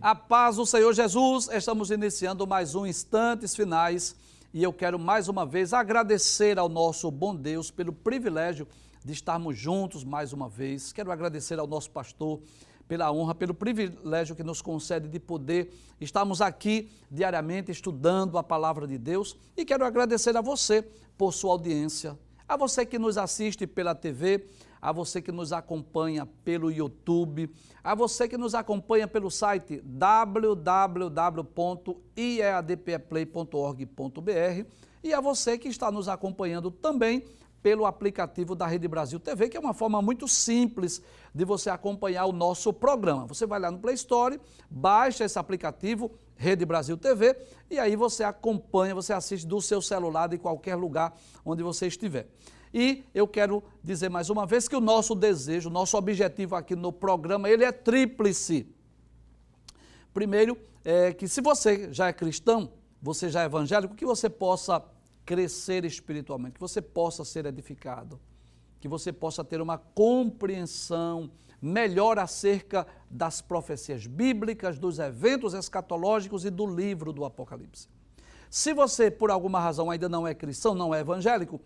A paz do Senhor Jesus, estamos iniciando mais um Instantes Finais e eu quero mais uma vez agradecer ao nosso bom Deus pelo privilégio de estarmos juntos mais uma vez. Quero agradecer ao nosso pastor pela honra, pelo privilégio que nos concede de poder estarmos aqui diariamente estudando a palavra de Deus e quero agradecer a você por sua audiência, a você que nos assiste pela TV, a você que nos acompanha pelo YouTube, a você que nos acompanha pelo site www.iadpeplay.org.br e a você que está nos acompanhando também pelo aplicativo da Rede Brasil TV, que é uma forma muito simples de você acompanhar o nosso programa. Você vai lá no Play Store, baixa esse aplicativo, Rede Brasil TV, e aí você acompanha, você assiste do seu celular de qualquer lugar onde você estiver. E eu quero dizer mais uma vez que o nosso desejo, o nosso objetivo aqui no programa, ele é tríplice. Primeiro, que se você já é cristão, você já é evangélico, que você possa crescer espiritualmente, que você possa ser edificado, que você possa ter uma compreensão melhor acerca das profecias bíblicas, dos eventos escatológicos e do livro do Apocalipse. Se você, por alguma razão, ainda não é cristão, não é evangélico,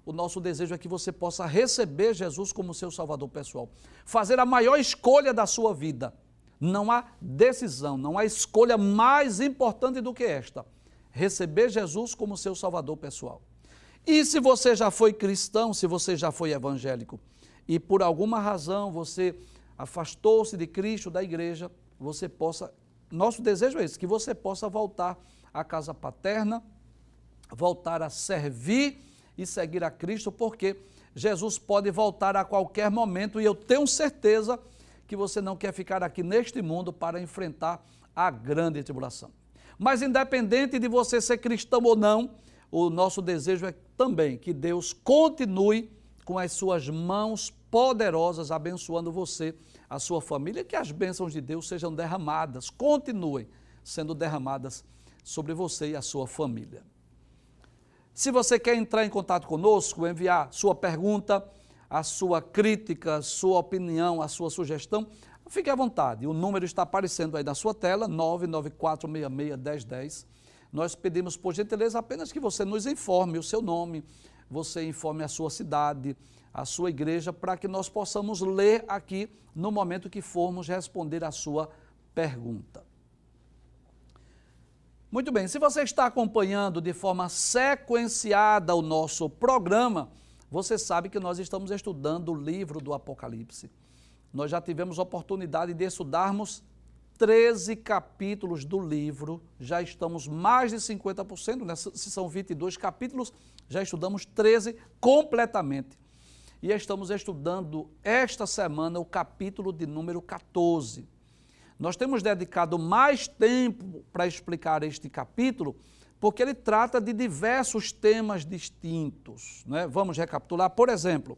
o nosso desejo é que você possa receber Jesus como seu Salvador pessoal, fazer a maior escolha da sua vida. Não há decisão, não há escolha mais importante do que esta, receber Jesus como seu Salvador pessoal. E se você já foi cristão, se você já foi evangélico, e por alguma razão você afastou-se de Cristo, da igreja, você possa, nosso desejo é esse, que você possa voltar à casa paterna, voltar a servir e seguir a Cristo, porque Jesus pode voltar a qualquer momento e eu tenho certeza que você não quer ficar aqui neste mundo para enfrentar a grande tribulação. Mas independente de você ser cristão ou não, o nosso desejo é também que Deus continue com as suas mãos poderosas abençoando você, a sua família, que as bênçãos de Deus sejam derramadas, continuem sendo derramadas sobre você e a sua família. Se você quer entrar em contato conosco, enviar sua pergunta, a sua crítica, sua opinião, a sua sugestão, fique à vontade. O número está aparecendo aí na sua tela, 994661010. Nós pedimos, por gentileza, apenas que você nos informe o seu nome, você informe a sua cidade, a sua igreja, para que nós possamos ler aqui no momento que formos responder a sua pergunta. Muito bem, se você está acompanhando de forma sequenciada o nosso programa, você sabe que nós estamos estudando o livro do Apocalipse. Nós já tivemos oportunidade de estudarmos 13 capítulos do livro, já estamos mais de 50%, né? Se são 22 capítulos, já estudamos 13 completamente. E estamos estudando esta semana o capítulo de número 14. Nós temos dedicado mais tempo para explicar este capítulo, porque ele trata de diversos temas distintos, né? Vamos recapitular, por exemplo,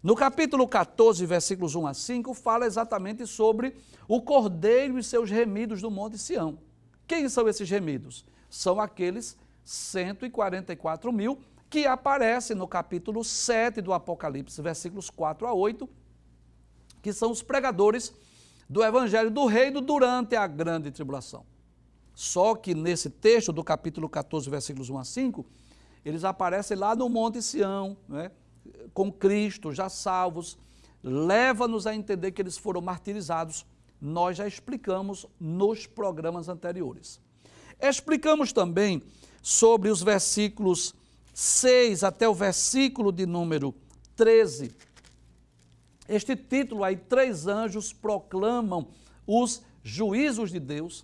no capítulo 14, versículos 1 a 5, fala exatamente sobre o Cordeiro e seus remidos do Monte Sião. Quem são esses remidos? São aqueles 144 mil que aparecem no capítulo 7 do Apocalipse, versículos 4 a 8, que são os pregadores do Evangelho do Reino durante a grande tribulação. Só que nesse texto do capítulo 14, versículos 1 a 5, eles aparecem lá no Monte Sião, né, com Cristo, já salvos, leva-nos a entender que eles foram martirizados. Nós já explicamos nos programas anteriores. Explicamos também sobre os versículos 6 até o versículo de número 13, este título aí, 3 anjos proclamam os juízos de Deus,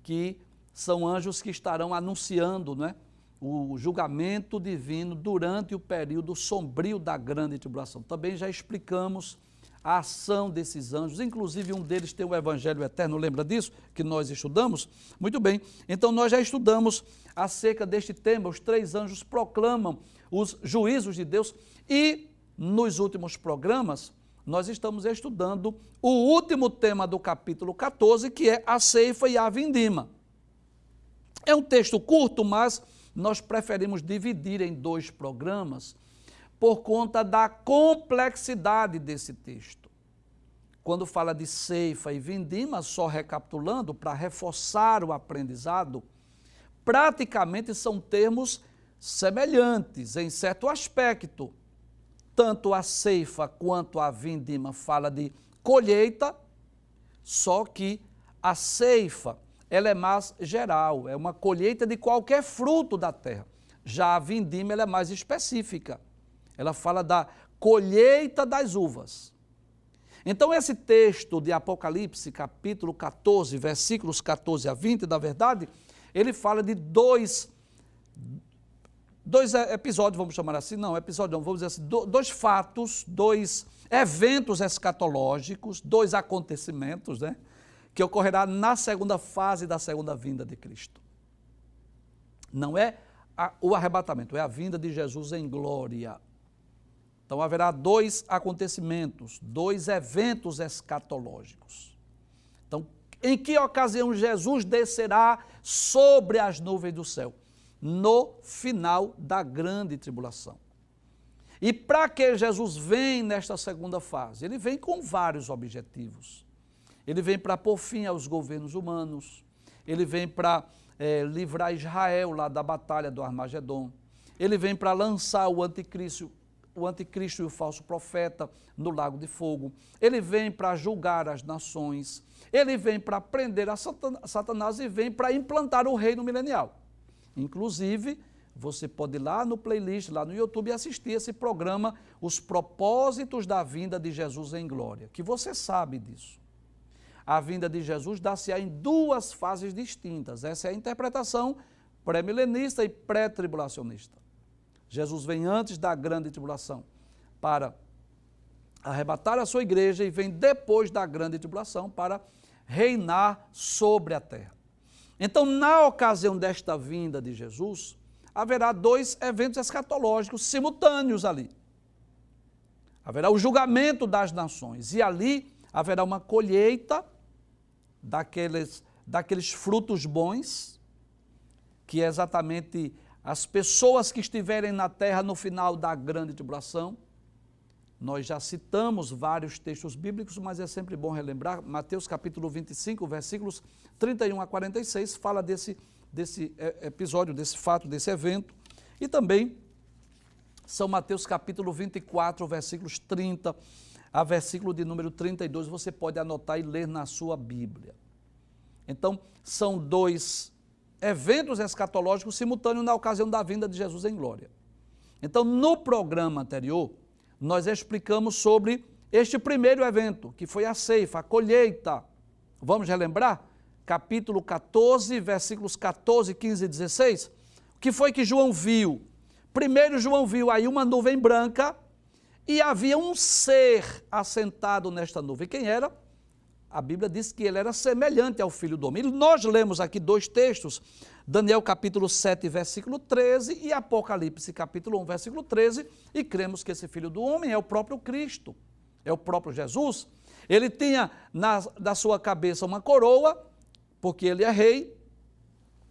que são anjos que estarão anunciando, né, o julgamento divino durante o período sombrio da grande tribulação. Também já explicamos a ação desses anjos, inclusive um deles tem o Evangelho Eterno, lembra disso? Que nós estudamos? Muito bem, então nós já estudamos acerca deste tema, os 3 anjos proclamam os juízos de Deus e nos últimos programas, nós estamos estudando o último tema do capítulo 14, que é a ceifa e a vindima. É um texto curto, mas nós preferimos dividir em 2 programas por conta da complexidade desse texto. quando fala de ceifa e vindima, só recapitulando, para reforçar o aprendizado, praticamente são termos semelhantes em certo aspecto. Tanto a ceifa quanto a vindima fala de colheita, só que a ceifa, ela é mais geral, é uma colheita de qualquer fruto da terra. Já a vindima, ela é mais específica. Ela fala da colheita das uvas. Então, esse texto de Apocalipse, capítulo 14, versículos 14 a 20, na verdade, ele fala de dois episódios, vamos chamar assim, não, episódio não, vamos dizer assim, dois fatos, dois eventos escatológicos, dois acontecimentos, né, que ocorrerá na segunda fase da segunda vinda de Cristo. Não é o arrebatamento, é a vinda de Jesus em glória. Então haverá dois acontecimentos, dois eventos escatológicos. Então, em que ocasião Jesus descerá sobre as nuvens do céu? No final da grande tribulação. E para que Jesus vem nesta segunda fase? Ele vem com vários objetivos. Ele vem para pôr fim aos governos humanos, ele vem para livrar Israel lá da batalha do Armagedon, ele vem para lançar o anticristo e o falso profeta no lago de fogo, ele vem para julgar as nações, ele vem para prender a Satanás e vem para implantar o reino milenial. Inclusive, você pode ir lá no playlist, lá no YouTube, e assistir esse programa, Os Propósitos da Vinda de Jesus em Glória, que você sabe disso. A vinda de Jesus dá-se-á em duas fases distintas. Essa é a interpretação pré-milenista e pré-tribulacionista. Jesus vem antes da grande tribulação para arrebatar a sua igreja e vem depois da grande tribulação para reinar sobre a terra. Então, na ocasião desta vinda de Jesus, haverá dois eventos escatológicos simultâneos ali. Haverá o julgamento das nações e ali haverá uma colheita daqueles frutos bons, que é exatamente as pessoas que estiverem na terra no final da grande tribulação. Nós já citamos vários textos bíblicos, mas é sempre bom relembrar. Mateus capítulo 25, versículos 31 a 46, fala desse episódio, desse fato, desse evento. E também São Mateus capítulo 24, versículos 30 a versículo de número 32, você pode anotar e ler na sua Bíblia. Então, são dois eventos escatológicos simultâneos na ocasião da vinda de Jesus em glória. Então, no programa anterior, nós explicamos sobre este primeiro evento, que foi a ceifa, a colheita. Vamos relembrar? Capítulo 14, versículos 14, 15 e 16. O que foi que João viu? Primeiro, João viu aí uma nuvem branca e havia um ser assentado nesta nuvem. Quem era? A Bíblia diz que ele era semelhante ao Filho do Homem. Nós lemos aqui dois textos, Daniel capítulo 7, versículo 13 e Apocalipse capítulo 1, versículo 13, e cremos que esse Filho do Homem é o próprio Cristo, é o próprio Jesus. Ele tinha na sua cabeça uma coroa, porque ele é rei,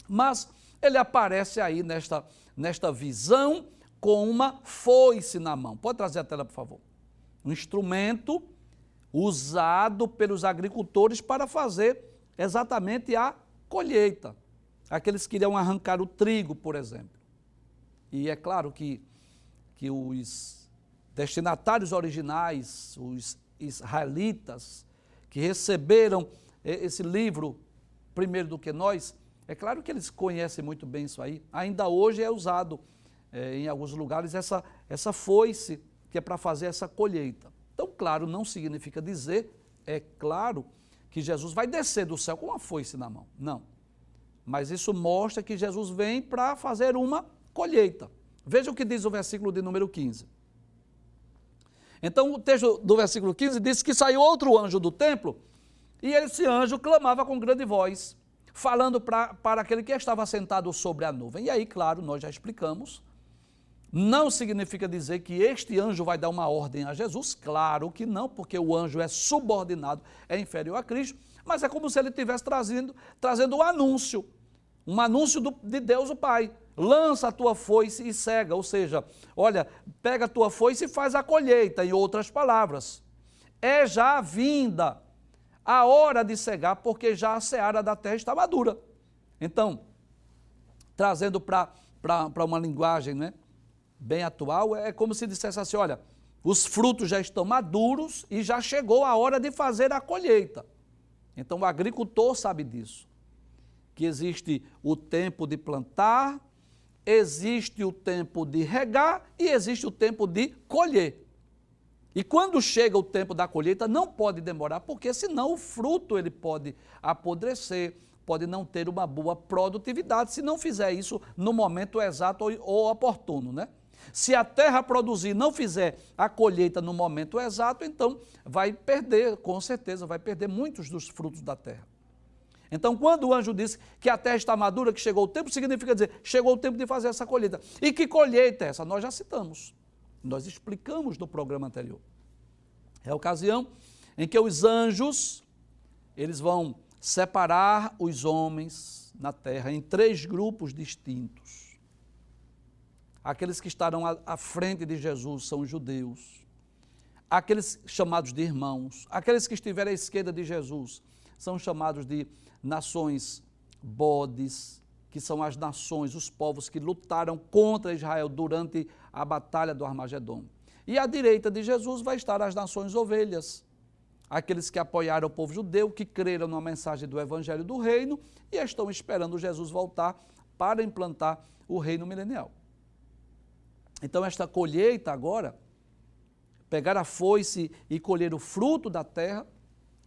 mas ele aparece aí nesta visão com uma foice na mão. Pode trazer a tela, por favor. Um instrumento usado pelos agricultores para fazer exatamente a colheita. Aqueles que iriam arrancar o trigo, por exemplo. E é claro que os destinatários originais, os israelitas, que receberam esse livro primeiro do que nós, é claro que eles conhecem muito bem isso aí. Ainda hoje é usado em alguns lugares essa foice, que é para fazer essa colheita. Então, claro, não significa dizer, é claro, que Jesus vai descer do céu com uma foice na mão. Não. Mas isso mostra que Jesus vem para fazer uma colheita. Veja o que diz o versículo de número 15. Então, o texto do versículo 15 diz que saiu outro anjo do templo e esse anjo clamava com grande voz, falando para aquele que estava sentado sobre a nuvem. E aí, claro, nós já explicamos, não significa dizer que este anjo vai dar uma ordem a Jesus, claro que não, porque o anjo é subordinado, é inferior a Cristo, mas é como se ele estivesse trazendo um anúncio de Deus o Pai. Lança a tua foice e cega, ou seja, olha, pega a tua foice e faz a colheita, em outras palavras. é já vinda a hora de cegar, porque já a seara da terra está madura. Então, trazendo para uma linguagem, né, bem atual, é como se dissesse assim, olha, os frutos já estão maduros e já chegou a hora de fazer a colheita. Então, o agricultor sabe disso, que existe o tempo de plantar, existe o tempo de regar e existe o tempo de colher. E quando chega o tempo da colheita, não pode demorar, porque senão o fruto ele pode apodrecer, pode não ter uma boa produtividade, se não fizer isso no momento exato ou oportuno, né? Se a terra produzir e não fizer a colheita no momento exato, então vai perder, com certeza, vai perder muitos dos frutos da terra. Então, quando o anjo disse que a terra está madura, que chegou o tempo, significa dizer, chegou o tempo de fazer essa colheita. E que colheita é essa? Nós já citamos. Nós explicamos no programa anterior. É a ocasião em que os anjos, eles vão separar os homens na terra em 3 grupos distintos. Aqueles que estarão à frente de Jesus são os judeus. Aqueles chamados de irmãos. Aqueles que estiverem à esquerda de Jesus são chamados de nações bodes, que são as nações, os povos que lutaram contra Israel durante a batalha do Armagedom. E à direita de Jesus vai estar as nações ovelhas, aqueles que apoiaram o povo judeu, que creram na mensagem do Evangelho do Reino e estão esperando Jesus voltar para implantar o reino milenial. Então esta colheita agora, pegar a foice e colher o fruto da terra,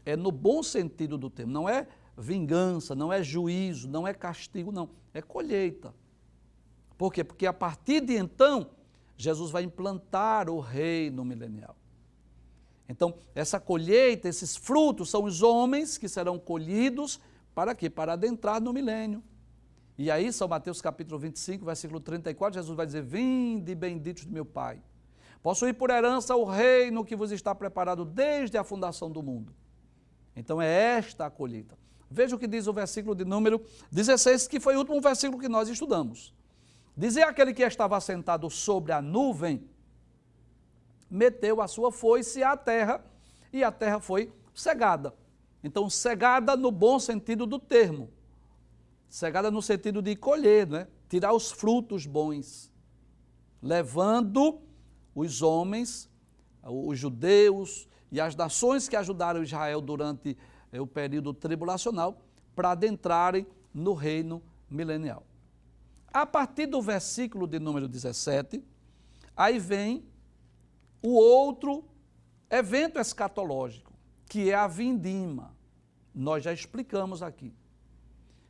é no bom sentido do termo, não é vingança, não é juízo, não é castigo, não, é colheita. Por quê? Porque a partir de então, Jesus vai implantar o reino milenial. Então, essa colheita, esses frutos, são os homens que serão colhidos para quê? Para adentrar no milênio. E aí, São Mateus capítulo 25, versículo 34, Jesus vai dizer, vinde benditos do meu Pai, possuí por herança o reino que vos está preparado desde a fundação do mundo. Então, é esta a colheita. Veja o que diz o versículo de número 16, que foi o último versículo que nós estudamos. Dizia aquele que estava sentado sobre a nuvem, meteu a sua foice à terra, e a terra foi cegada. Então, cegada no bom sentido do termo. Cegada no sentido de colher, né? Tirar os frutos bons. Levando os homens, os judeus e as nações que ajudaram Israel durante o período tribulacional para adentrarem no reino milenial. A partir do versículo de número 17, aí vem o outro evento escatológico, que é a vindima. Nós já explicamos aqui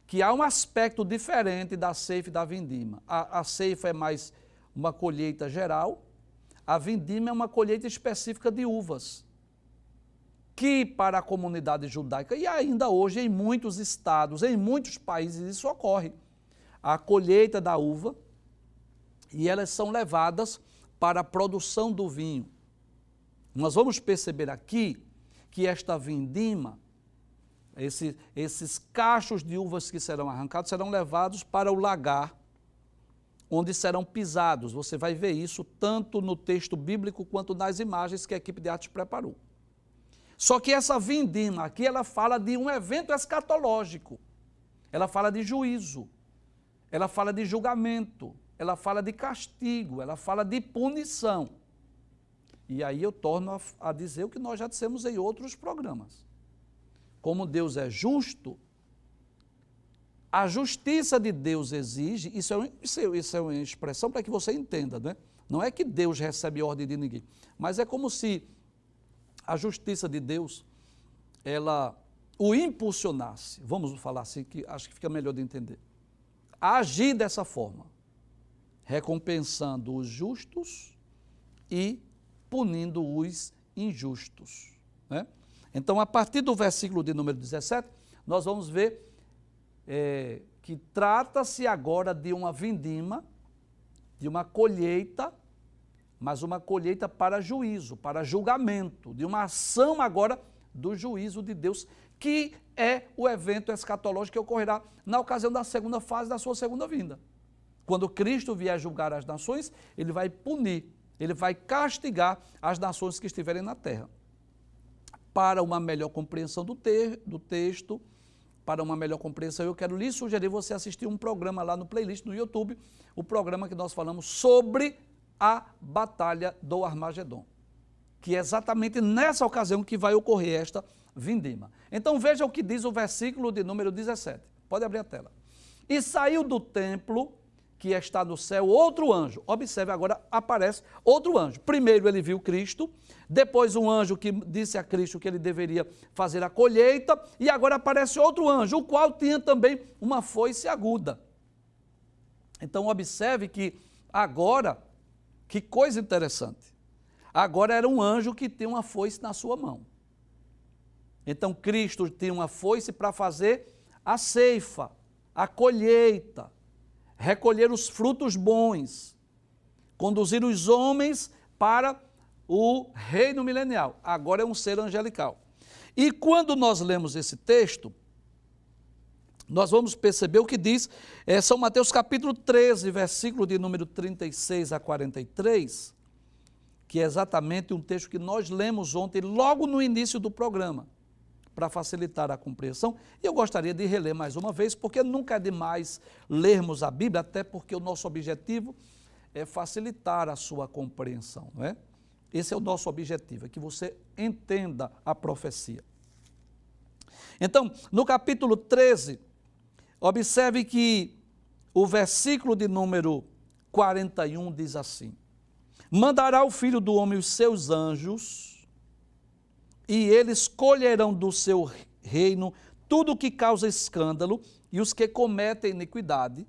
que há um aspecto diferente da ceifa e da vindima. A ceifa é mais uma colheita geral, a vindima é uma colheita específica de uvas, que para a comunidade judaica, e ainda hoje em muitos estados, em muitos países, isso ocorre. A colheita da uva, e elas são levadas para a produção do vinho. Nós vamos perceber aqui que esta vindima, esses cachos de uvas que serão arrancados, serão levados para o lagar, onde serão pisados. Você vai ver isso tanto no texto bíblico quanto nas imagens que a equipe de arte preparou. Só que essa vindima aqui, ela fala de um evento escatológico, ela fala de juízo, ela fala de julgamento, ela fala de castigo, ela fala de punição. E aí eu torno a dizer o que nós já dissemos em outros programas. Como Deus é justo, a justiça de Deus exige, isso é uma expressão para que você entenda, né? Não é que Deus recebe ordem de ninguém, mas é como se a justiça de Deus, ela o impulsionasse, vamos falar assim, que acho que fica melhor de entender, a agir dessa forma, recompensando os justos e punindo os injustos, né? Então, a partir do versículo de número 17, nós vamos ver que trata-se agora de uma vindima, de uma colheita, mas uma colheita para juízo, para julgamento, de uma ação agora do juízo de Deus, que é o evento escatológico que ocorrerá na ocasião da segunda fase da sua segunda vinda. Quando Cristo vier julgar as nações, ele vai punir, ele vai castigar as nações que estiverem na terra. para uma melhor compreensão do texto, para uma melhor compreensão, eu quero lhe sugerir você assistir um programa lá no playlist, no YouTube, o programa que nós falamos sobre a Batalha do Armagedon, que é exatamente nessa ocasião que vai ocorrer esta vindima. Então veja o que diz o versículo de número 17. Pode abrir a tela. E saiu do templo que está no céu outro anjo. Observe agora, aparece outro anjo. Primeiro ele viu Cristo, depois um anjo que disse a Cristo que ele deveria fazer a colheita, e agora aparece outro anjo, o qual tinha também uma foice aguda. Então observe que agora, que coisa interessante, agora era um anjo que tinha uma foice na sua mão. Então Cristo tinha uma foice para fazer a ceifa, a colheita, recolher os frutos bons, conduzir os homens para o reino milenial. Agora é um ser angelical. E quando nós lemos esse texto, nós vamos perceber o que diz São Mateus capítulo 13, versículo de número 36 a 43, que é exatamente um texto que nós lemos ontem, logo no início do programa, para facilitar a compreensão. E eu gostaria de reler mais uma vez, porque nunca é demais lermos a Bíblia, até porque o nosso objetivo é facilitar a sua compreensão, não é? Esse é o nosso objetivo, é que você entenda a profecia. Então, no capítulo 13, observe que o versículo de número 41 diz assim: mandará o Filho do Homem os seus anjos, e eles colherão do seu reino tudo o que causa escândalo e os que cometem iniquidade,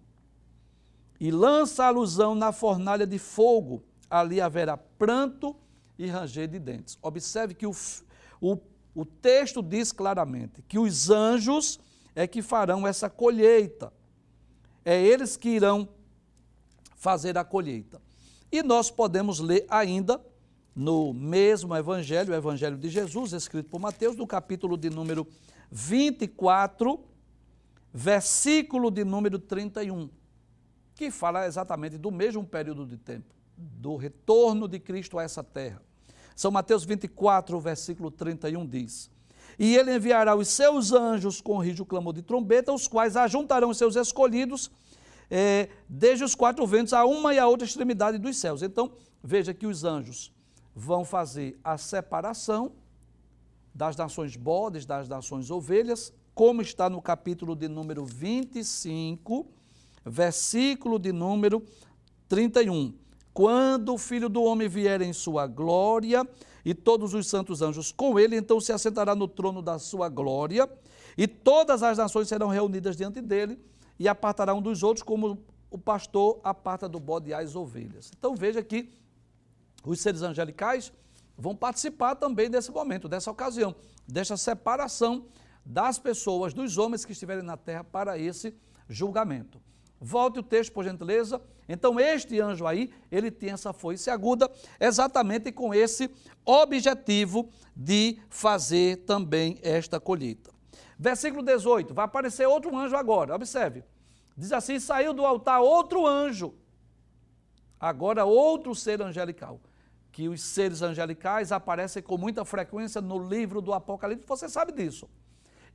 e lança a alusão na fornalha de fogo, ali haverá pranto e ranger de dentes. Observe que o texto diz claramente que os anjos é que farão essa colheita, é eles que irão fazer a colheita. E nós podemos ler ainda no mesmo evangelho, o evangelho de Jesus, escrito por Mateus, no capítulo de número 24, versículo de número 31, que fala exatamente do mesmo período de tempo, do retorno de Cristo a essa terra. São Mateus 24, versículo 31 diz: e ele enviará os seus anjos com rígido clamor de trombeta, os quais ajuntarão os seus escolhidos, desde os quatro ventos, a uma e a outra extremidade dos céus. Então, veja que os anjos vão fazer a separação das nações bodes, das nações ovelhas, como está no capítulo de número 25, versículo de número 31. Quando o Filho do Homem vier em sua glória, e todos os santos anjos com ele, então se assentará no trono da sua glória, e todas as nações serão reunidas diante dele, e apartará um dos outros, como o pastor aparta do bode as ovelhas. Então veja que os seres angelicais vão participar também desse momento, dessa ocasião, dessa separação das pessoas, dos homens que estiverem na terra para esse julgamento. Volte o texto, por gentileza. Então este anjo aí, ele tem essa foice aguda, exatamente com esse objetivo de fazer também esta colheita. Versículo 18, vai aparecer outro anjo agora, observe. Diz assim: saiu do altar outro anjo, agora outro ser angelical, que os seres angelicais aparecem com muita frequência no livro do Apocalipse, você sabe disso.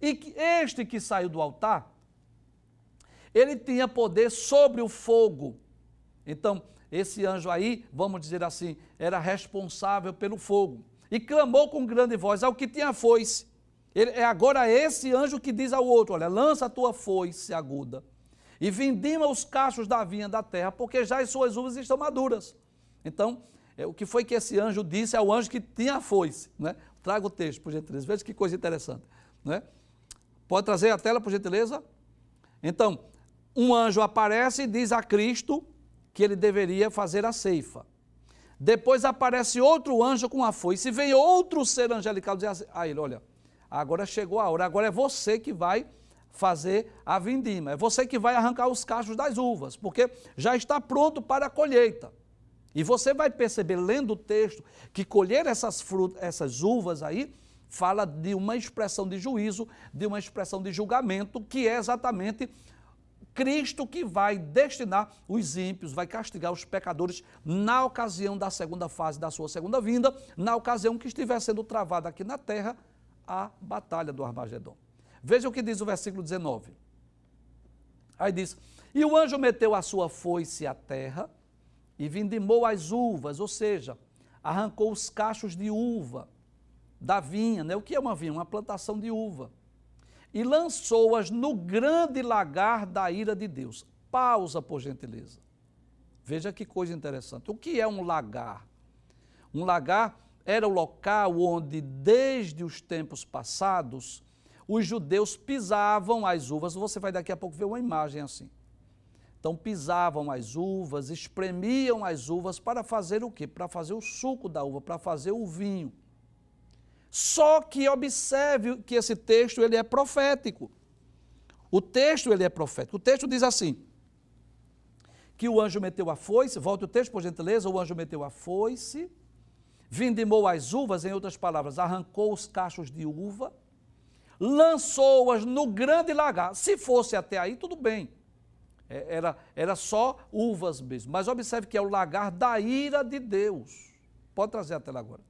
E que este que saiu do altar, ele tinha poder sobre o fogo. Então, esse anjo aí, vamos dizer assim, era responsável pelo fogo. E clamou com grande voz ao que tinha foice. É agora esse anjo que diz ao outro: olha, lança a tua foice aguda e vindima os cachos da vinha da terra, porque já as suas uvas estão maduras. Então, o que foi que esse anjo disse ao anjo que tinha a foice, né? Traga o texto, por gentileza, veja que coisa interessante, né? Pode trazer a tela, por gentileza? Então, um anjo aparece e diz a Cristo que ele deveria fazer a ceifa. Depois aparece outro anjo com a foice, e vem outro ser angelical dizer a ele: olha, agora chegou a hora, agora é você que vai fazer a vindima, é você que vai arrancar os cachos das uvas, porque já está pronto para a colheita. E você vai perceber, lendo o texto, que colher essas uvas aí, fala de uma expressão de juízo, de uma expressão de julgamento, que é exatamente Cristo que vai destinar os ímpios, vai castigar os pecadores na ocasião da segunda fase da sua segunda vinda, na ocasião que estiver sendo travada aqui na terra a batalha do Armagedon. Veja o que diz o versículo 19. Aí diz, e o anjo meteu a sua foice à terra e vindimou as uvas, ou seja, arrancou os cachos de uva da vinha, né? O que é uma vinha? Uma plantação de uva. E lançou-as no grande lagar da ira de Deus. Pausa, por gentileza. Veja que coisa interessante. O que é um lagar? Um lagar era o local onde, desde os tempos passados, os judeus pisavam as uvas. Você vai daqui a pouco ver uma imagem assim. Então, pisavam as uvas, espremiam as uvas para fazer o quê? Para fazer o suco da uva, para fazer o vinho. Só que observe que esse texto ele é profético. O texto ele é profético. O texto diz assim, que o anjo meteu a foice, volte o texto por gentileza, o anjo meteu a foice, vindimou as uvas, em outras palavras, arrancou os cachos de uva, lançou-as no grande lagar. Se fosse até aí, tudo bem. Era só uvas mesmo. Mas observe que é o lagar da ira de Deus. Pode trazer a tela agora.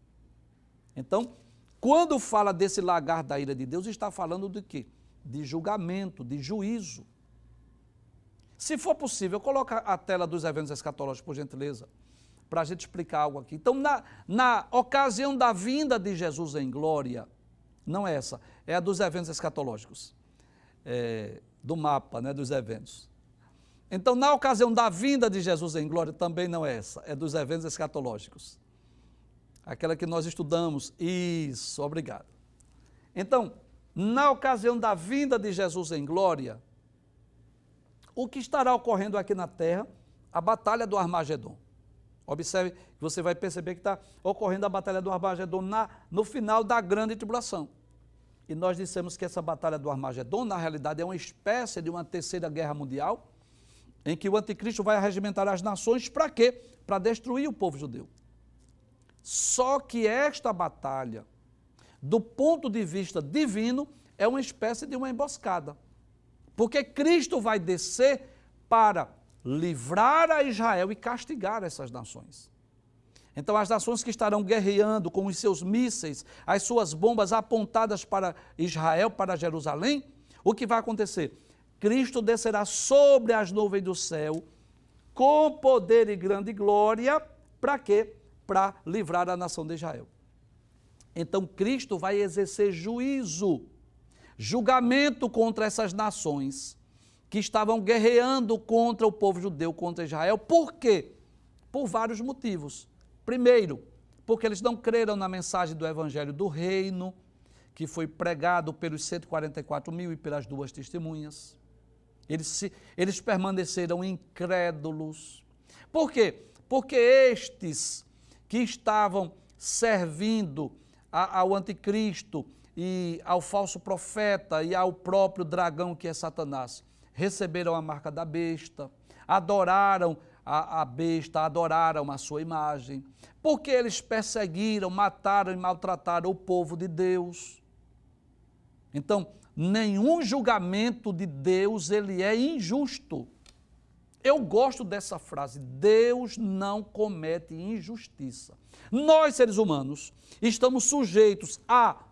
Então, quando fala desse lagar da ira de Deus, está falando de quê? De julgamento, de juízo. Se for possível, coloca a tela dos eventos escatológicos, por gentileza, para a gente explicar algo aqui. Então, na ocasião da vinda de Jesus em glória, não é essa, é a dos eventos escatológicos, do mapa, né, dos eventos. Então, na ocasião da vinda de Jesus em glória, também não é essa, é dos eventos escatológicos. Aquela que nós estudamos, isso, obrigado. Então, na ocasião da vinda de Jesus em glória, o que estará ocorrendo aqui na terra? A batalha do Armagedon. Observe que você vai perceber que está ocorrendo a batalha do Armagedon no final da grande tribulação. E nós dissemos que essa batalha do Armagedon, na realidade, é uma espécie de uma terceira guerra mundial, em que o anticristo vai arregimentar as nações para quê? Para destruir o povo judeu. Só que esta batalha, do ponto de vista divino, é uma espécie de uma emboscada. Porque Cristo vai descer para livrar a Israel e castigar essas nações. Então, as nações que estarão guerreando com os seus mísseis, as suas bombas apontadas para Israel, para Jerusalém, o que vai acontecer? Cristo descerá sobre as nuvens do céu, com poder e grande glória, para quê? Para livrar a nação de Israel. Então, Cristo vai exercer juízo, julgamento contra essas nações que estavam guerreando contra o povo judeu, contra Israel. Por quê? Por vários motivos. Primeiro, porque eles não creram na mensagem do Evangelho do Reino, que foi pregado pelos 144 mil e pelas duas testemunhas. Eles permaneceram incrédulos. Por quê? Porque estes que estavam servindo ao anticristo e ao falso profeta e ao próprio dragão que é Satanás, receberam a marca da besta, adoraram a besta, adoraram a sua imagem, porque eles perseguiram, mataram e maltrataram o povo de Deus. Então, nenhum julgamento de Deus ele é injusto. Eu gosto dessa frase, Deus não comete injustiça. Nós, seres humanos, estamos sujeitos a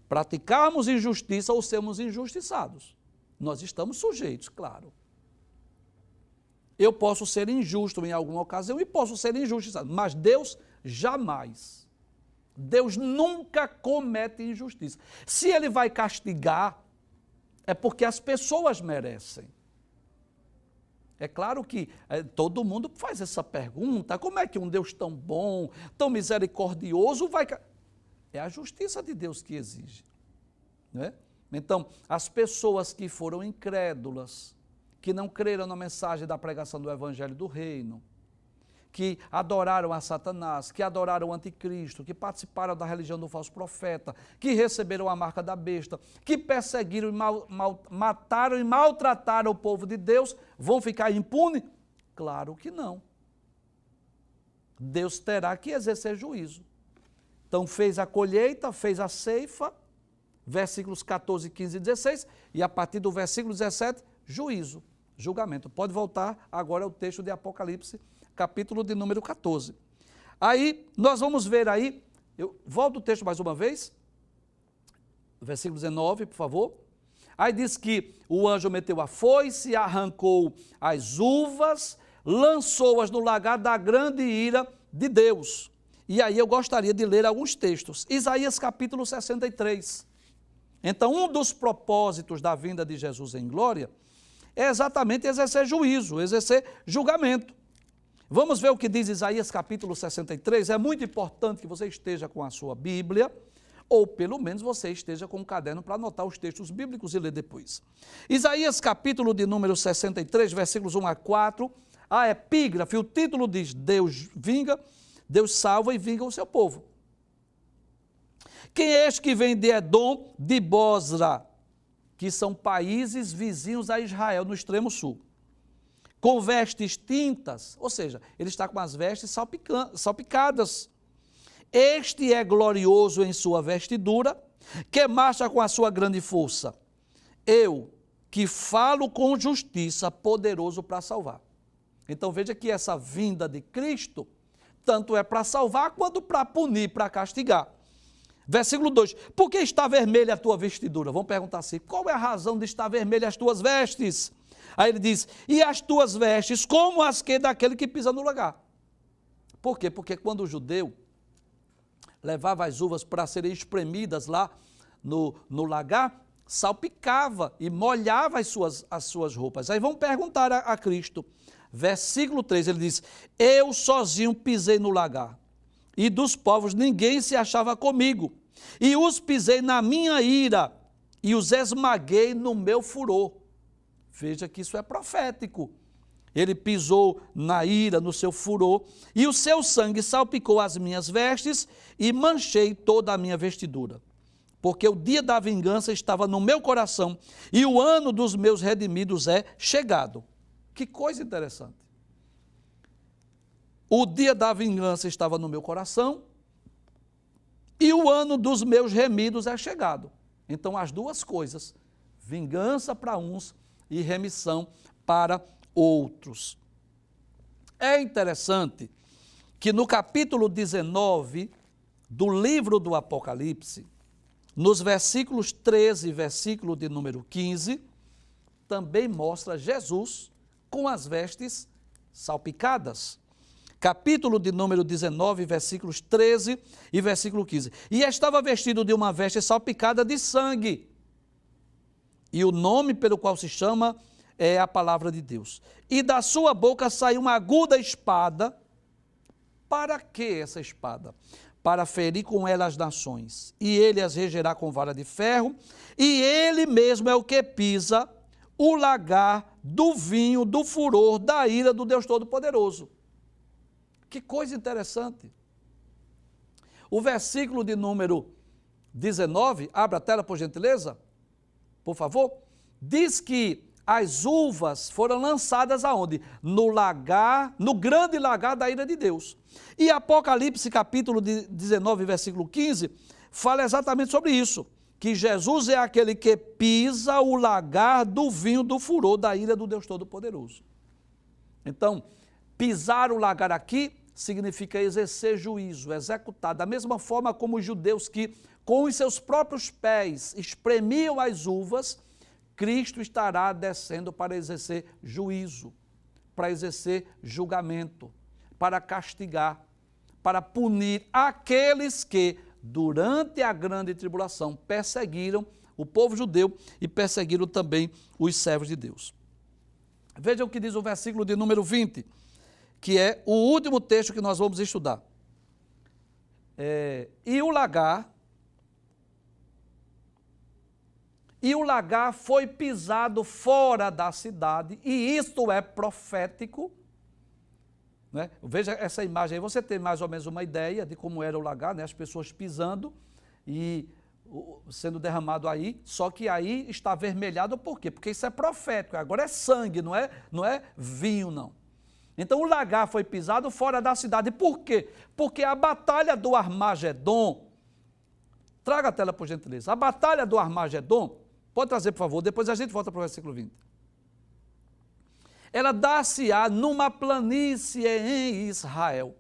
praticarmos injustiça ou sermos injustiçados. Nós estamos sujeitos, claro. Eu posso ser injusto em alguma ocasião e posso ser injustiçado, mas Deus jamais. Deus nunca comete injustiça. Se Ele vai castigar, é porque as pessoas merecem. É claro que todo mundo faz essa pergunta, como é que um Deus tão bom, tão misericordioso vai... É a justiça de Deus que exige. Não é? Então, as pessoas que foram incrédulas, que não creram na mensagem da pregação do Evangelho do Reino, que adoraram a Satanás, que adoraram o anticristo, que participaram da religião do falso profeta, que receberam a marca da besta, que perseguiram e mataram e maltrataram o povo de Deus, vão ficar impunes? Claro que não. Deus terá que exercer juízo. Então fez a colheita, fez a ceifa, versículos 14, 15 e 16, e a partir do versículo 17, juízo, julgamento. Pode voltar agora ao texto de Apocalipse, capítulo de número 14. Aí, nós vamos ver aí, eu volto o texto mais uma vez, Versículo 19, por favor. Aí diz que o anjo meteu a foice, arrancou as uvas, lançou-as no lagar da grande ira de Deus. E aí eu gostaria de ler alguns textos. Isaías capítulo 63. Então, um dos propósitos da vinda de Jesus em glória é exatamente exercer juízo, exercer julgamento. Vamos ver o que diz Isaías capítulo 63. É muito importante que você esteja com a sua Bíblia, ou pelo menos você esteja com um caderno para anotar os textos bíblicos e ler depois. Isaías capítulo de número 63, versículos 1 a 4, a epígrafe, o título diz: Deus vinga, Deus salva e vinga o seu povo. Quem é este que vem de Edom, de Bosra, que são países vizinhos a Israel, no extremo sul, com vestes tintas, ou seja, ele está com as vestes salpicadas. Este é glorioso em sua vestidura, que marcha com a sua grande força. Eu, que falo com justiça, poderoso para salvar. Então veja que essa vinda de Cristo, tanto é para salvar, quanto para punir, para castigar. Versículo 2, por que está vermelha a tua vestidura? Vamos perguntar assim, qual é a razão de estar vermelha as tuas vestes? Aí ele diz, e as tuas vestes como as que daquele que pisa no lagar. Por quê? Porque quando o judeu levava as uvas para serem espremidas lá no lagar, salpicava e molhava as suas roupas. Aí vamos perguntar a Cristo. Versículo 3, ele diz, eu sozinho pisei no lagar, e dos povos ninguém se achava comigo, e os pisei na minha ira, e os esmaguei no meu furor. Veja que isso é profético. Ele pisou na ira, no seu furor, e o seu sangue salpicou as minhas vestes, e manchei toda a minha vestidura. Porque o dia da vingança estava no meu coração, e o ano dos meus redimidos é chegado. Que coisa interessante. O dia da vingança estava no meu coração, e o ano dos meus remidos é chegado. Então, as duas coisas, vingança para uns e remissão para outros. É interessante que no capítulo 19 do livro do Apocalipse, nos versículos 13 e versículo de número 15, também mostra Jesus com as vestes salpicadas. Capítulo de número 19, versículos 13 e versículo 15. E estava vestido de uma veste salpicada de sangue. E o nome pelo qual se chama é a palavra de Deus. E da sua boca saiu uma aguda espada. Para que essa espada? Para ferir com ela as nações. E ele as regerá com vara de ferro. E ele mesmo é o que pisa o lagar do vinho, do furor, da ira do Deus Todo-Poderoso. Que coisa interessante. O versículo de número 19, abra a tela por gentileza, por favor, diz que as uvas foram lançadas aonde? No lagar, no grande lagar da ira de Deus. E Apocalipse capítulo 19, versículo 15, fala exatamente sobre isso, que Jesus é aquele que pisa o lagar do vinho do furor da ira do Deus Todo-Poderoso. Então, pisar o lagar aqui significa exercer juízo, executar, da mesma forma como os judeus que com os seus próprios pés espremiam as uvas, Cristo estará descendo para exercer juízo, para exercer julgamento, para castigar, para punir aqueles que, durante a grande tribulação, perseguiram o povo judeu e perseguiram também os servos de Deus. Veja o que diz o versículo de número 20, que é o último texto que nós vamos estudar. E o lagar foi pisado fora da cidade, e isto é profético, né? Veja essa imagem aí, você tem mais ou menos uma ideia de como era o lagar, né? As pessoas pisando e sendo derramado aí, só que aí está avermelhado, por quê? Porque isso é profético, agora é sangue, não é vinho não. Então o lagar foi pisado fora da cidade, por quê? Porque a batalha do Armagedon, traga a tela por gentileza, a batalha do Armagedon, pode trazer por favor, depois a gente volta para o versículo 20. Ela dá-se-á numa planície em Israel,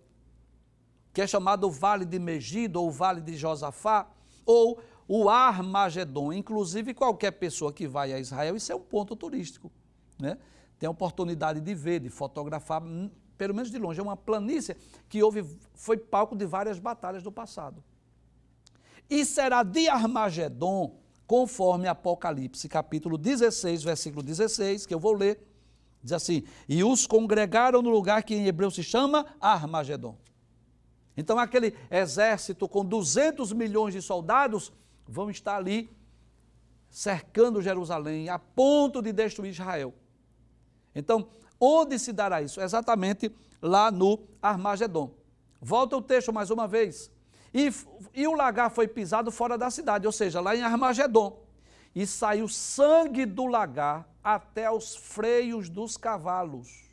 que é chamado Vale de Megido, ou Vale de Josafá, ou o Armagedon. Inclusive, qualquer pessoa que vai a Israel, isso é um ponto turístico, né? Tem a oportunidade de ver, de fotografar, pelo menos de longe. É uma planície que foi palco de várias batalhas do passado. E será de Armagedon, conforme Apocalipse, capítulo 16, versículo 16, que eu vou ler, diz assim: e os congregaram no lugar que em hebreu se chama Armagedon. Então, aquele exército com 200 milhões de soldados vão estar ali cercando Jerusalém, a ponto de destruir Israel. Então, onde se dará isso? Exatamente lá no Armagedon. Volta o texto mais uma vez. E o lagar foi pisado fora da cidade, ou seja, lá em Armagedon. E saiu sangue do lagar até aos freios dos cavalos,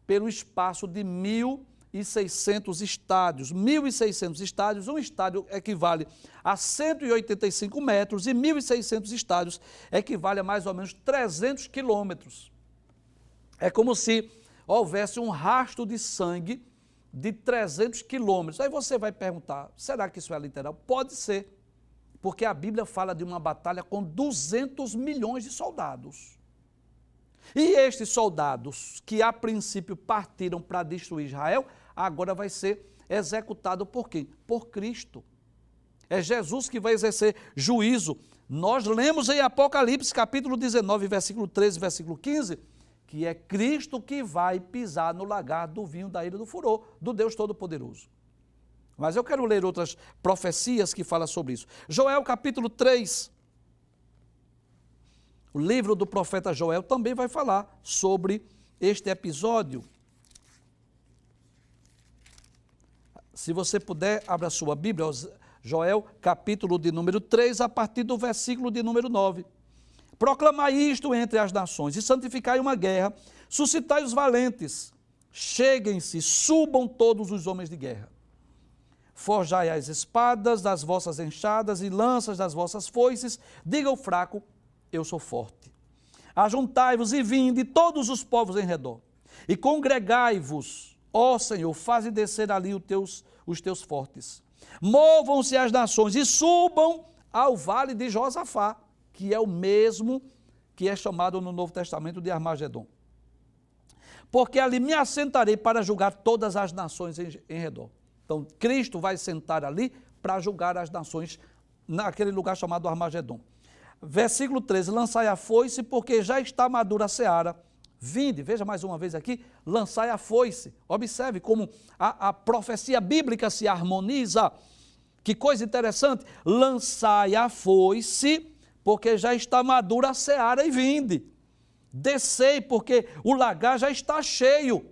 pelo espaço de 1.600 estádios. 1.600 estádios, um estádio equivale a 185 metros e 1.600 estádios equivale a mais ou menos 300 quilômetros. É como se houvesse um rastro de sangue de 300 quilômetros. Aí você vai perguntar, será que isso é literal? Pode ser, porque a Bíblia fala de uma batalha com 200 milhões de soldados. E estes soldados, que a princípio partiram para destruir Israel, agora vai ser executado por quem? Por Cristo. É Jesus que vai exercer juízo. Nós lemos em Apocalipse, capítulo 19, versículo 13, versículo 15, que é Cristo que vai pisar no lagar do vinho da ira do furor, do Deus Todo-Poderoso. Mas eu quero ler outras profecias que falam sobre isso. Joel capítulo 3, o livro do profeta Joel também vai falar sobre este episódio. Se você puder, abra a sua Bíblia, Joel capítulo de número 3, a partir do versículo de número 9. Proclamai isto entre as nações e santificai uma guerra, suscitai os valentes, cheguem-se, subam todos os homens de guerra. Forjai as espadas das vossas enxadas e lanças das vossas foices, diga ao fraco, eu sou forte. Ajuntai-vos e vinde todos os povos em redor, e congregai-vos, ó Senhor, faze descer ali os teus fortes. Movam-se as nações e subam ao vale de Josafá, que é o mesmo que é chamado no Novo Testamento de Armagedon. Porque ali me assentarei para julgar todas as nações em redor. Então, Cristo vai sentar ali para julgar as nações naquele lugar chamado Armagedon. Versículo 13, lançai a foice, porque já está madura a seara. Vinde, veja mais uma vez aqui, lançai a foice. Observe como a profecia bíblica se harmoniza. Que coisa interessante. Lançai a foice, porque já está madura a seara, e vinde. Descei, porque o lagar já está cheio.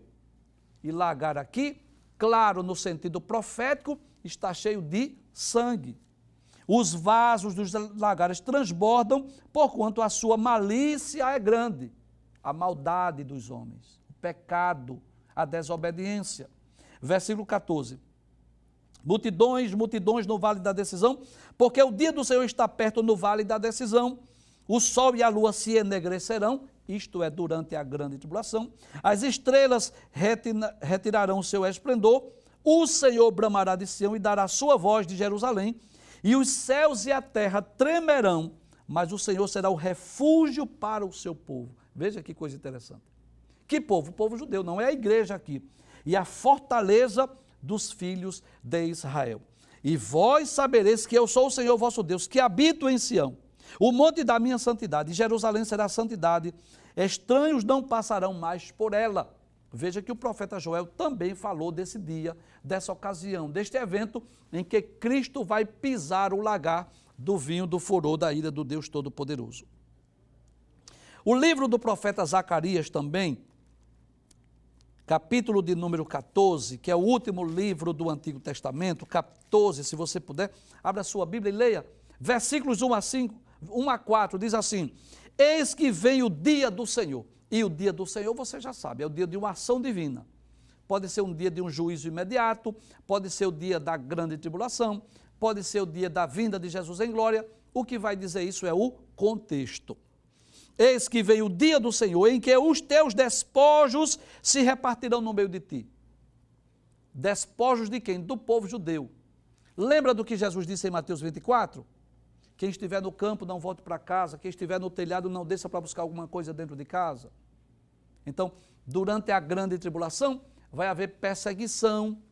E lagar aqui, claro, no sentido profético, está cheio de sangue. Os vasos dos lagares transbordam, porquanto a sua malícia é grande. A maldade dos homens, o pecado, a desobediência. Versículo 14. Multidões, multidões no vale da decisão, porque o dia do Senhor está perto no vale da decisão. O sol e a lua se enegrecerão, isto é, durante a grande tribulação. As estrelas retirarão o seu esplendor. O Senhor bramará de Sião e dará a sua voz de Jerusalém. E os céus e a terra tremerão, mas o Senhor será o refúgio para o seu povo. Veja que coisa interessante. Que povo? O povo judeu, não é a igreja aqui. E a fortaleza dos filhos de Israel. E vós sabereis que eu sou o Senhor vosso Deus, que habito em Sião, o monte da minha santidade, e Jerusalém será santidade, estranhos não passarão mais por ela. Veja que o profeta Joel também falou desse dia, dessa ocasião, deste evento em que Cristo vai pisar o lagar do vinho do furor da ira do Deus Todo-Poderoso. O livro do profeta Zacarias também, capítulo de número 14, que é o último livro do Antigo Testamento, 14, se você puder, abra a sua Bíblia e leia, versículos 1 a 4, diz assim: eis que vem o dia do Senhor. E o dia do Senhor, você já sabe, é o dia de uma ação divina. Pode ser um dia de um juízo imediato, pode ser o dia da grande tribulação, pode ser o dia da vinda de Jesus em glória. O que vai dizer isso é o contexto. Eis que vem o dia do Senhor, em que os teus despojos se repartirão no meio de ti. Despojos de quem? Do povo judeu. Lembra do que Jesus disse em Mateus 24? quem estiver no campo não volte para casa, quem estiver no telhado não desça para buscar alguma coisa dentro de casa. Então, durante a grande tribulação, vai haver perseguição,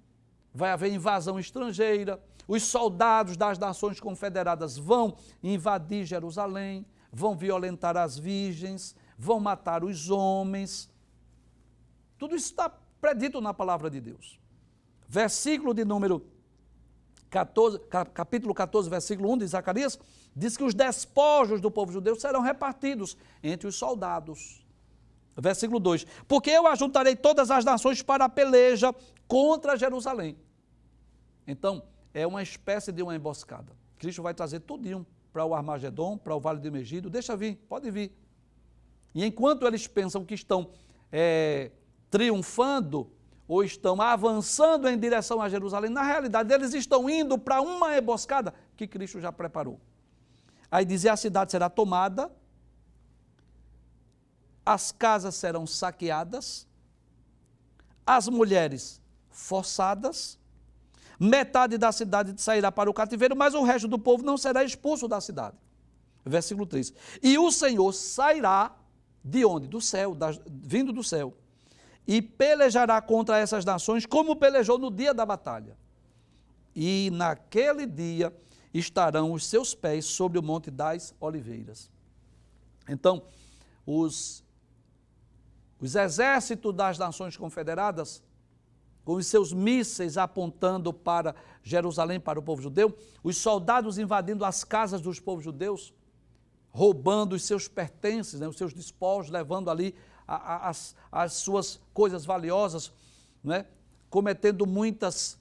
vai haver invasão estrangeira, os soldados das nações confederadas vão invadir Jerusalém, vão violentar as virgens, vão matar os homens. Tudo isso está predito na palavra de Deus. Versículo de número 14, capítulo 14, versículo 1 de Zacarias, diz que os despojos do povo judeu serão repartidos entre os soldados. Versículo 2, porque eu ajuntarei todas as nações para a peleja contra Jerusalém. Então, é uma espécie de uma emboscada. Cristo vai trazer tudinho para o Armagedon, para o Vale do Megido, deixa vir, pode vir. E enquanto eles pensam que estão triunfando, ou estão avançando em direção a Jerusalém, na realidade eles estão indo para uma emboscada que Cristo já preparou. Aí dizia, a cidade será tomada, as casas serão saqueadas, as mulheres forçadas, metade da cidade sairá para o cativeiro, mas o resto do povo não será expulso da cidade. Versículo 3. E o Senhor sairá de onde? Do céu, vindo do céu, e pelejará contra essas nações como pelejou no dia da batalha. E naquele dia estarão os seus pés sobre o Monte das Oliveiras. Então, os exércitos das nações confederadas, com os seus mísseis apontando para Jerusalém, para o povo judeu, os soldados invadindo as casas dos povos judeus, roubando os seus pertences, os seus despojos, levando ali as suas coisas valiosas, cometendo muitas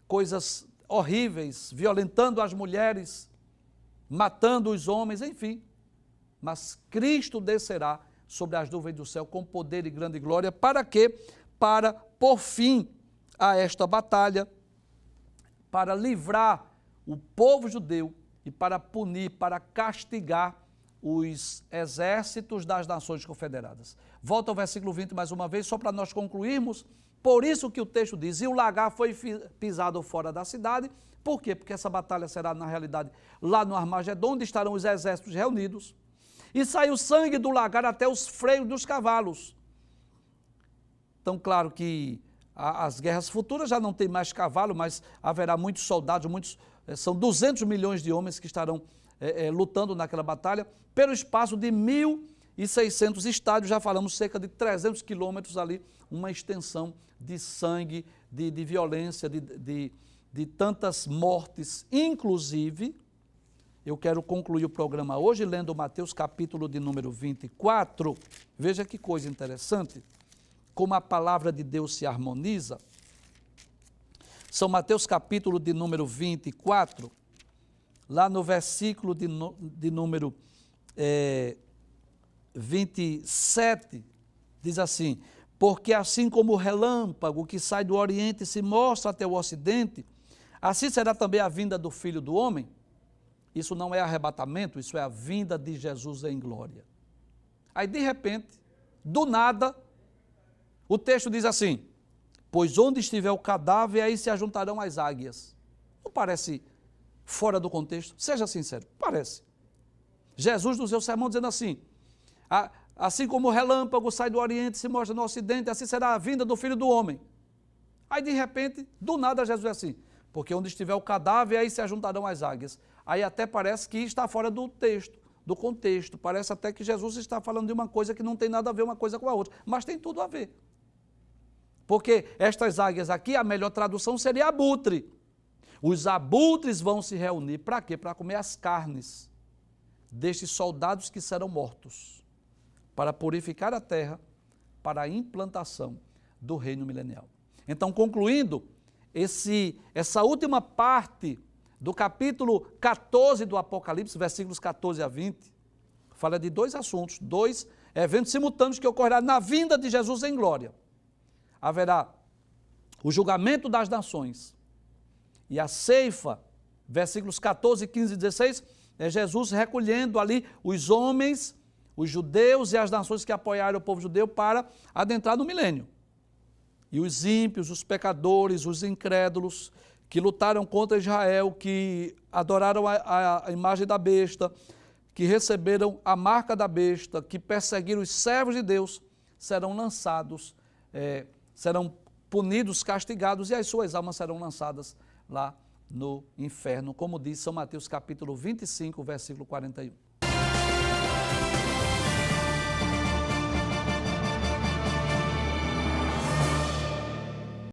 coisas horríveis, violentando as mulheres, matando os homens, enfim. Mas Cristo descerá sobre as nuvens do céu com poder e grande glória. Para quê? Para pôr fim a esta batalha, para livrar o povo judeu e para punir, para castigar os exércitos das nações confederadas. Volta ao versículo 20 mais uma vez, só para nós concluirmos. Por isso que o texto diz, e o lagar foi pisado fora da cidade. Por quê? Porque essa batalha será, na realidade, lá no Armagedon, onde estarão os exércitos reunidos. E saiu sangue do lagar até os freios dos cavalos. Então, claro que as guerras futuras já não tem mais cavalo, mas haverá muitos soldados, são 200 milhões de homens que estarão lutando naquela batalha, pelo espaço de 1.600 estádios, já falamos cerca de 300 quilômetros ali, uma extensão de sangue, de violência, de tantas mortes. Inclusive, eu quero concluir o programa hoje lendo Mateus capítulo de número 24, veja que coisa interessante, como a palavra de Deus se harmoniza. São Mateus capítulo de número 24, lá no versículo de número 27, diz assim, porque assim como o relâmpago que sai do Oriente se mostra até o Ocidente, assim será também a vinda do Filho do Homem. Isso não é arrebatamento, isso é a vinda de Jesus em glória. Aí de repente, do nada, o texto diz assim, pois onde estiver o cadáver, aí se ajuntarão as águias. Não parece fora do contexto? Seja sincero, parece. Jesus no seu sermão dizendo assim, assim como o relâmpago sai do Oriente e se mostra no Ocidente, assim será a vinda do Filho do Homem. Aí de repente, do nada Jesus é assim, porque onde estiver o cadáver, aí se ajuntarão as águias. Aí até parece que está fora do texto, do contexto, parece até que Jesus está falando de uma coisa que não tem nada a ver uma coisa com a outra, mas tem tudo a ver. Porque estas águias aqui, a melhor tradução seria abutre. Os abutres vão se reunir, para quê? Para comer as carnes destes soldados que serão mortos, para purificar a terra, para a implantação do reino milenial. Então, concluindo, essa última parte do capítulo 14 do Apocalipse, versículos 14 a 20, fala de dois assuntos, dois eventos simultâneos que ocorrerão na vinda de Jesus em glória. Haverá o julgamento das nações e a ceifa, versículos 14, 15 e 16, é Jesus recolhendo ali os homens, os judeus e as nações que apoiaram o povo judeu para adentrar no milênio. E os ímpios, os pecadores, os incrédulos que lutaram contra Israel, que adoraram a imagem da besta, que receberam a marca da besta, que perseguiram os servos de Deus, serão lançados, serão punidos, castigados, e as suas almas serão lançadas lá no inferno, como diz São Mateus capítulo 25, versículo 41.